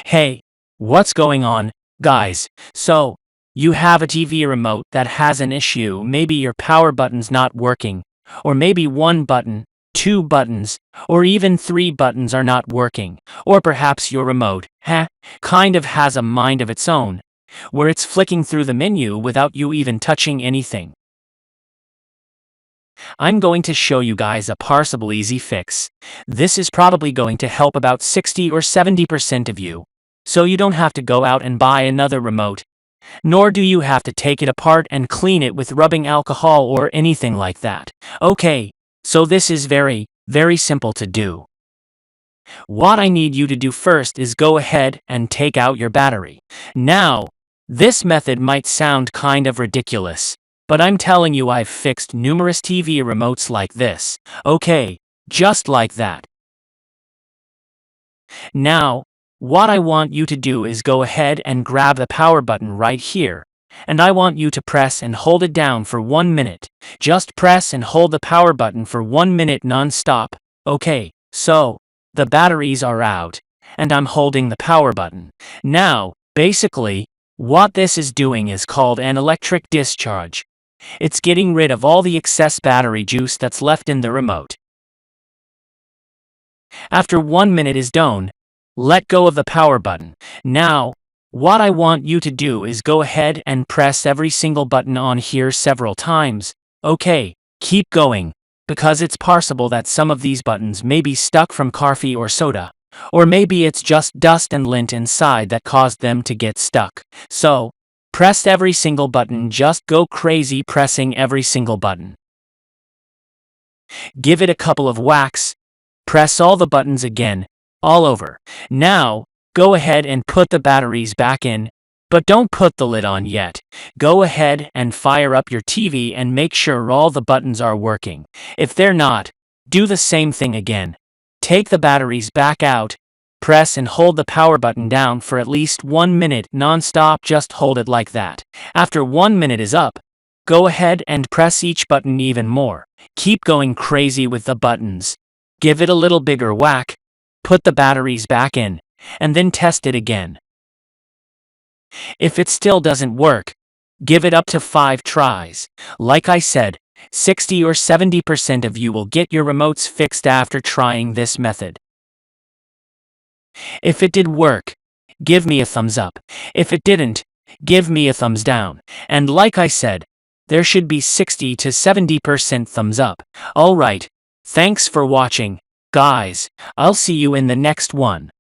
Hey, what's going on, guys? So, you have a TV remote that has an issue. Maybe your power button's not working, or maybe one button, two buttons, or even three buttons are not working, or perhaps your remote, kind of has a mind of its own, where it's flicking through the menu without you even touching anything. I'm going to show you guys a possible easy fix. This is probably going to help about 60 or 70% of you. So you don't have to go out and buy another remote. Nor do you have to take it apart and clean it with rubbing alcohol or anything like that. Okay, so this is very, very simple to do. What I need you to do first is go ahead and take out your battery. Now, this method might sound kind of ridiculous, but I'm telling you I've fixed numerous TV remotes like this. Okay, just like that. Now, what I want you to do is go ahead and grab the power button right here, and I want you to press and hold it down for 1 minute. Just press and hold the power button for 1 minute non-stop. Okay, so, the batteries are out, and I'm holding the power button. Now, basically, what this is doing is called an electric discharge. It's getting rid of all the excess battery juice that's left in the remote. After 1 minute is done, let go of the power button. Now, what I want you to do is go ahead and press every single button on here several times. Okay, keep going, because it's possible that some of these buttons may be stuck from coffee or soda, or maybe it's just dust and lint inside that caused them to get stuck. So, press every single button, just go crazy pressing every single button. Give it a couple of whacks. Press all the buttons again, all over. Now, go ahead and put the batteries back in, but don't put the lid on yet. Go ahead and fire up your TV and make sure all the buttons are working. If they're not, do the same thing again. Take the batteries back out, press and hold the power button down for at least 1 minute non-stop, just hold it like that. After 1 minute is up, go ahead and press each button even more. Keep going crazy with the buttons. Give it a little bigger whack, put the batteries back in, and then test it again. If it still doesn't work, give it up to 5 tries. Like I said, 60 or 70% of you will get your remotes fixed after trying this method. If it did work, give me a thumbs up. If it didn't, give me a thumbs down. And like I said, there should be 60 to 70% thumbs up. Alright, thanks for watching, guys. I'll see you in the next one.